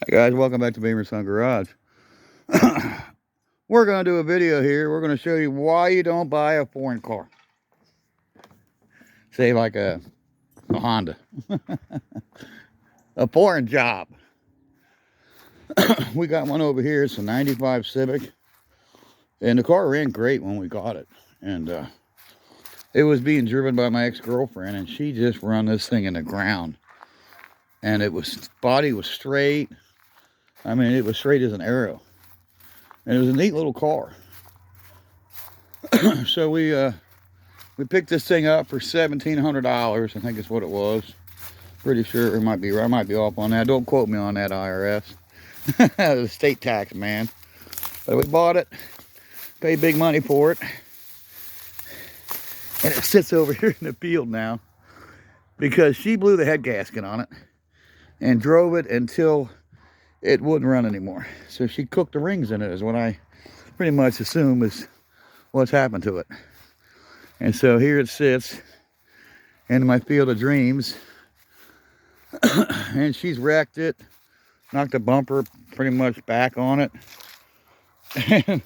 Hey guys, welcome back to Beamer Sun Garage. We're going to do a video here. We're going to show you why you don't buy a foreign car. Say like a Honda. A foreign job. We got one over here. It's a 95 Civic. And the car ran great when we got it. And it was being driven by my ex-girlfriend. And she just run this thing in the ground. And body was straight. I mean, it was straight as an arrow. And it was a neat little car. So we picked this thing up for $1,700. I think is what it was. Pretty sure it might be. I might be off on that. Don't quote me on that, IRS. The state tax man. But we bought it. Paid big money for it. And it sits over here in the field now because she blew the head gasket on it and drove it until it wouldn't run anymore. So she cooked the rings in it, is what I pretty much assume is what's happened to it. And so here it sits in my field of dreams. And she's wrecked it, knocked the bumper pretty much back on it. And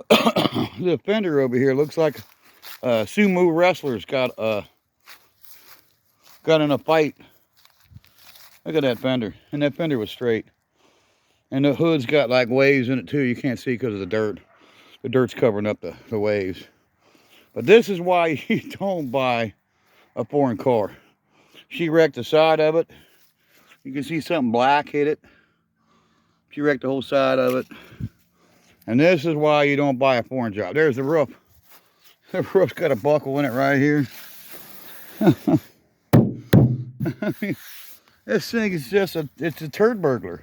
the fender over here looks like sumo wrestlers got in a fight. Look at that fender. And that fender was straight. And the hood's got like waves in it too. You can't see because of the dirt. The dirt's covering up the waves. But this is why you don't buy a foreign car. She wrecked the side of it. You can see something black hit it. She wrecked the whole side of it. And this is why you don't buy a foreign job. There's the roof. The roof's got a buckle in it right here. I mean, this thing is just it's a turd burglar.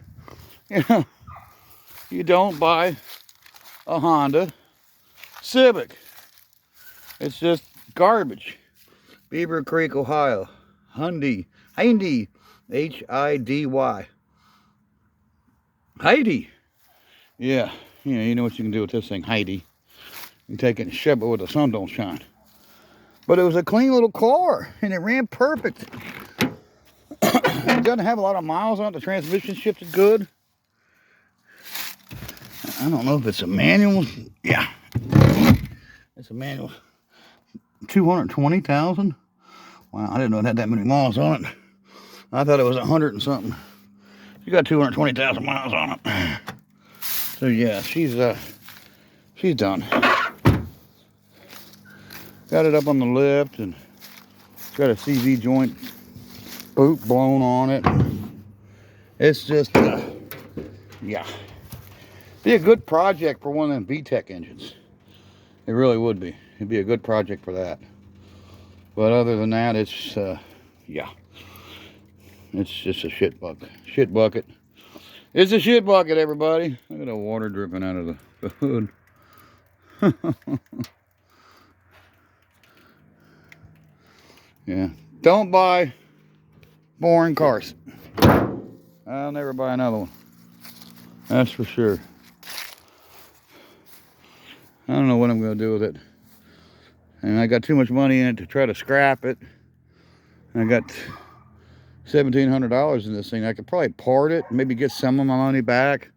You know, you don't buy a Honda Civic. It's just garbage. Beaver Creek, Ohio. Hyundai, H-I-D-Y. Heidi. Yeah, you know what you can do with this thing, Heidi. You can take it and shove it where the sun don't shine. But it was a clean little car, and it ran perfect. It doesn't have a lot of miles on it. The transmission shifted good. I don't know if it's a manual. Yeah, it's a manual. 220,000. Wow, I didn't know it had that many miles on it. I thought it was 100 and something. You got 220,000 miles on it. So yeah, she's done. Got it up on the lift and it's got a CV joint boot blown on it. It's just, yeah. Be a good project for one of them VTEC engines. It really would be. It'd be a good project for that. But other than that, it's, yeah. It's just a shit bucket. Shit bucket. It's a shit bucket, everybody. Look at the water dripping out of the hood. Yeah. Don't buy foreign cars. I'll never buy another one. That's for sure. I don't know what I'm going to do with it. And I got too much money in it to try to scrap it. I got $1,700 in this thing. I could probably part it, maybe get some of my money back.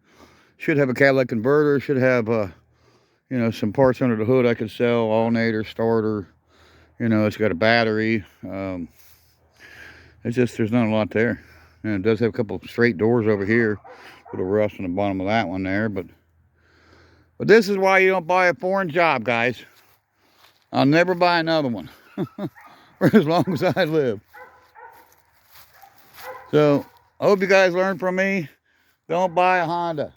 Should have a catalytic converter. Should have, you know, some parts under the hood I could sell. Alternator, starter. You know, it's got a battery. It's just there's not a lot there. And it does have a couple of straight doors over here. A little rust on the bottom of that one there, but this is why you don't buy a foreign job, guys. I'll never buy another one for as long as I live. So I hope you guys learned from me. Don't buy a Honda.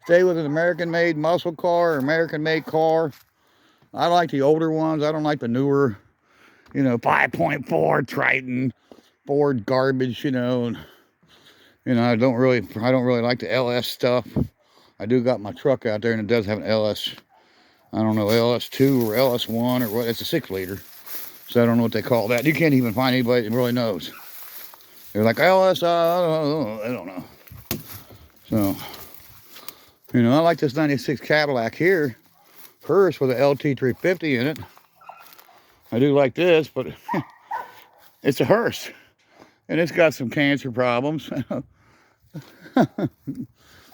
Stay with an American-made muscle car or American-made car. I like the older ones. I don't like the newer, you know, 5.4 Triton Ford garbage. You know, I don't really like the LS stuff. I do got my truck out there, and it does have an LS. I don't know, LS2 or LS1 or what. It's a 6-liter. So I don't know what they call that. You can't even find anybody that really knows. They're like, LS, I don't know. So, you know, I like this 96 Cadillac here. Hearse with an LT350 in it. I do like this, but it's a hearse. And it's got some cancer problems.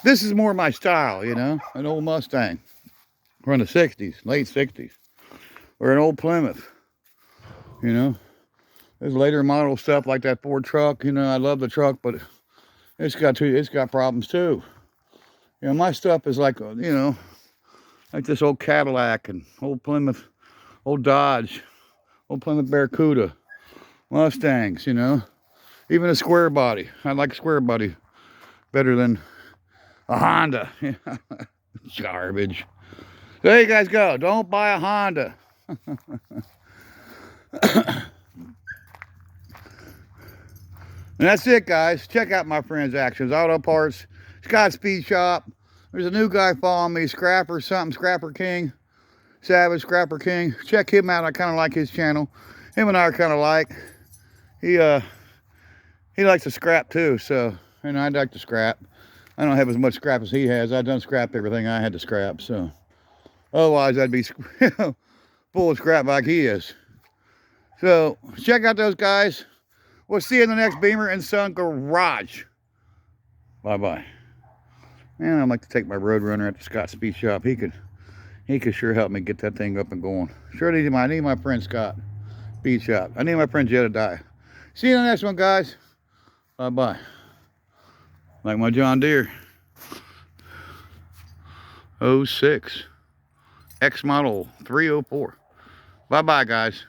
This is more my style, you know, an old Mustang from the 60s, late 60s, or an old Plymouth, you know. There's later model stuff like that Ford truck, you know, I love the truck, but it's got problems too. You know, my stuff is like, you know, like this old Cadillac and old Plymouth, old Dodge, old Plymouth Barracuda, Mustangs, you know. Even a square body. I like a square body better than a Honda. Garbage. So there you guys go. Don't buy a Honda. And that's it, guys. Check out my friend's Actions Auto Parts, Scott Speed Shop. There's a new guy following me, Scrapper something, Scrapper King, Savage Scrapper King. Check him out. I kind of like his channel. Him and I are kind of like. He likes to scrap too, so, and I'd like to scrap. I don't have as much scrap as he has. I've done scrap everything I had to scrap, so. Otherwise, I'd be full of scrap like he is. So, check out those guys. We'll see you in the next Beamer and Son Garage. Bye-bye. Man, I'd like to take my Roadrunner at the Scott Speed Shop. He could sure help me get that thing up and going. Sure need my friend Scott Speed Shop. I need my friend Jedediah. See you in the next one, guys. Bye-bye. Like my John Deere. 06. X model 304. Bye-bye, guys.